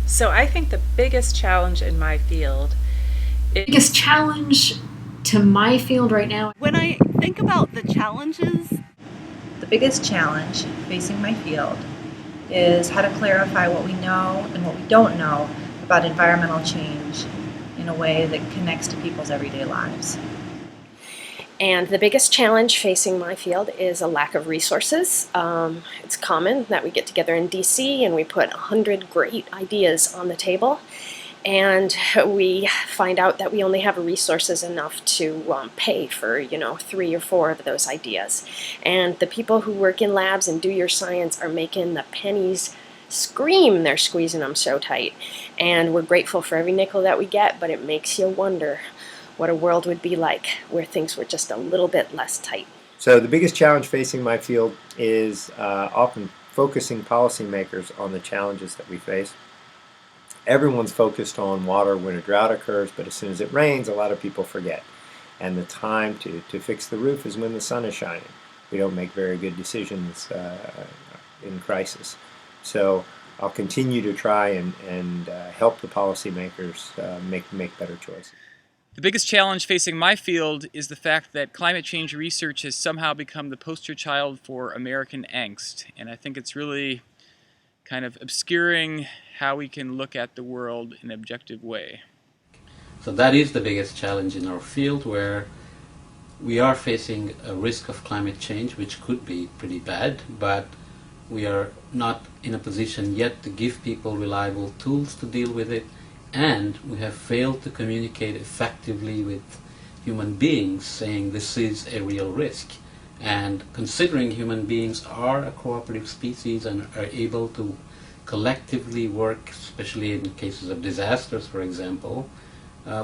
So I think the biggest challenge in my field Biggest challenge to my field right now. When I think about the challenges, The biggest challenge facing my field is how to clarify what we know and what we don't know about environmental change in a way that connects to people's everyday lives. And the biggest challenge facing my field is a lack of resources. It's common that we get together in DC and we put 100 great ideas on the table, and we find out that we only have resources enough to pay for 3 or 4 of those ideas. And the people who work in labs and do your science are making the pennies scream. They're squeezing them so tight, and we're grateful for every nickel that we get, but it makes you wonder what a world would be like where things were just a little bit less tight. So the biggest challenge facing my field is often focusing policymakers on the challenges that we face. Everyone's focused on water when a drought occurs, but as soon as it rains, a lot of people forget. And the time to fix the roof is when the sun is shining. We don't make very good decisions in crisis. So I'll continue to try and help the policymakers make better choices. The biggest challenge facing my field is the fact that climate change research has somehow become the poster child for American angst. And I think it's really kind of obscuring how we can look at the world in an objective way. So that is the biggest challenge in our field, where we are facing a risk of climate change, which could be pretty bad, but we are not in a position yet to give people reliable tools to deal with it, and we have failed to communicate effectively with human beings, saying this is a real risk. And considering human beings are a cooperative species and are able to collectively work, especially in cases of disasters, for example,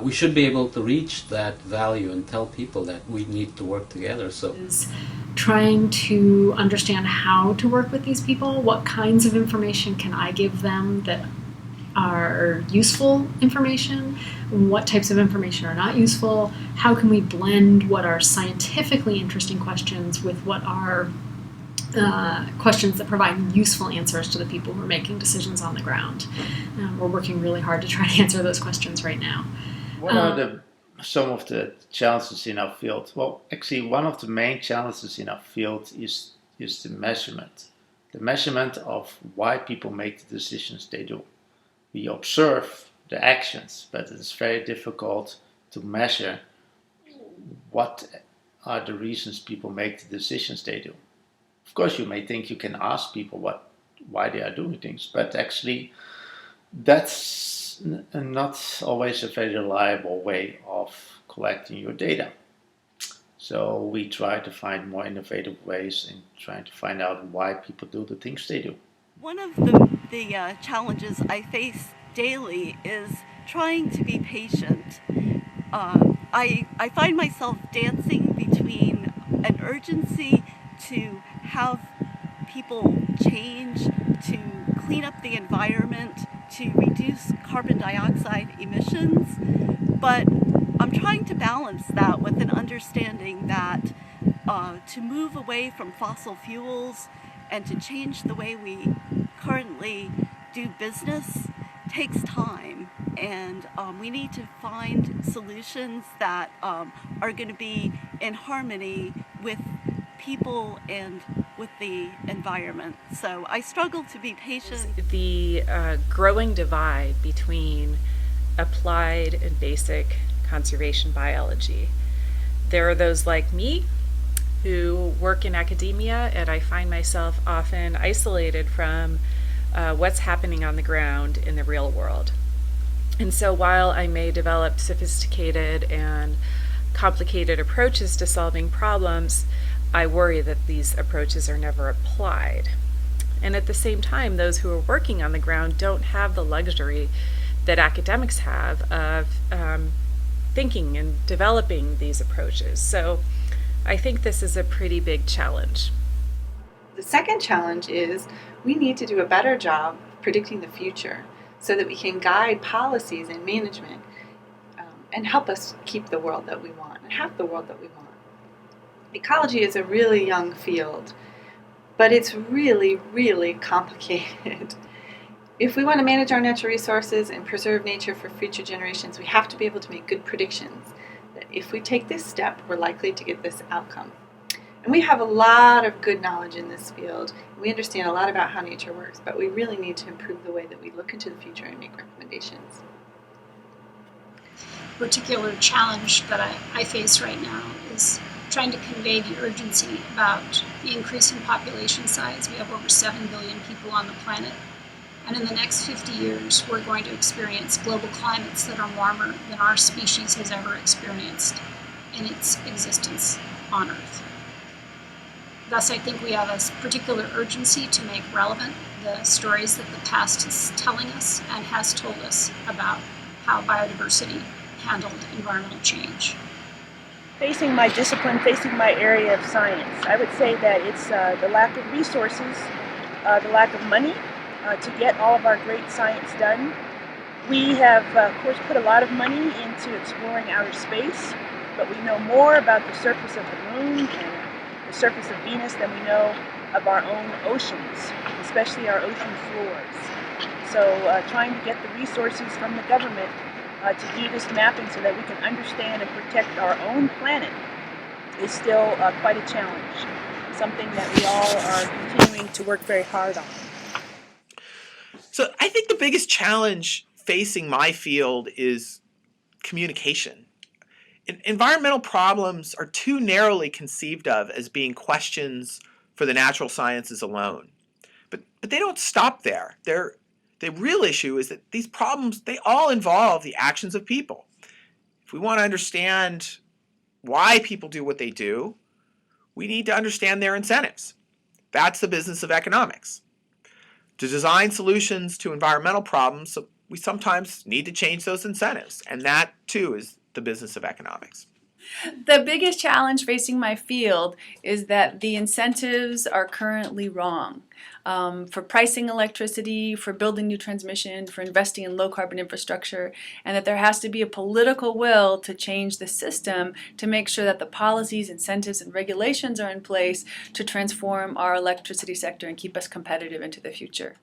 we should be able to reach that value and tell people that we need to work together. So Is trying to understand how to work with these people. What kinds of information can I give them that are useful information? What types of information are not useful? How can we blend what are scientifically interesting questions with what are questions that provide useful answers to the people who are making decisions on the ground? We're working really hard to try to answer those questions right now. What are some of the challenges in our field? Well, actually, one of the main challenges in our field is the measurement. The measurement of why people make the decisions they do. We observe the actions, but it's very difficult to measure what are the reasons people make the decisions they do. Of course, you may think you can ask people why they are doing things, but actually that's not always a very reliable way of collecting your data. So we try to find more innovative ways in trying to find out why people do the things they do. one of the challenges I face daily is trying to be patient. I find myself dancing between an urgency to have people change, to clean up the environment, to reduce carbon dioxide emissions, but I'm trying to balance that with an understanding that to move away from fossil fuels and to change the way we currently do business takes time, and we need to find solutions that are going to be in harmony with people and with the environment. So I struggle to be patient. The growing divide between applied and basic conservation biology. There are those like me who work in academia, and I find myself often isolated from what's happening on the ground in the real world. And so while I may develop sophisticated and complicated approaches to solving problems, I worry that these approaches are never applied. And at the same time, those who are working on the ground don't have the luxury that academics have of thinking and developing these approaches. So I think this is a pretty big challenge. The second challenge is we need to do a better job of predicting the future so that we can guide policies and management and help us keep the world that we want and have the world that we want. Ecology is a really young field, but it's really, really complicated. If we want to manage our natural resources and preserve nature for future generations, we have to be able to make good predictions that if we take this step, we're likely to get this outcome. And we have a lot of good knowledge in this field. We understand a lot about how nature works, but we really need to improve the way that we look into the future and make recommendations. Particular challenge that I face right now is trying to convey the urgency about the increasing population size. We have over 7 billion people on the planet. And in the next 50 years, we're going to experience global climates that are warmer than our species has ever experienced in its existence on Earth. Thus, I think we have a particular urgency to make relevant the stories that the past is telling us and has told us about how biodiversity handled environmental change. Facing my discipline, facing my area of science, I would say that it's the lack of resources, the lack of money to get all of our great science done. We have, of course, put a lot of money into exploring outer space, but we know more about the surface of the moon and the surface of Venus than we know of our own oceans, especially our ocean floors. So trying to get the resources from the government to do this mapping so that we can understand and protect our own planet is still quite a challenge, something that we all are continuing to work very hard on. So I think the biggest challenge facing my field is communication. Environmental problems are too narrowly conceived of as being questions for the natural sciences alone. But they don't stop there. The real issue is that these problems, they all involve the actions of people. If we want to understand why people do what they do, we need to understand their incentives. That's the business of economics. To design solutions to environmental problems, we sometimes need to change those incentives, and that too is the business of economics. The biggest challenge facing my field is that the incentives are currently wrong for pricing electricity, for building new transmission, for investing in low carbon infrastructure, and that there has to be a political will to change the system to make sure that the policies, incentives, and regulations are in place to transform our electricity sector and keep us competitive into the future.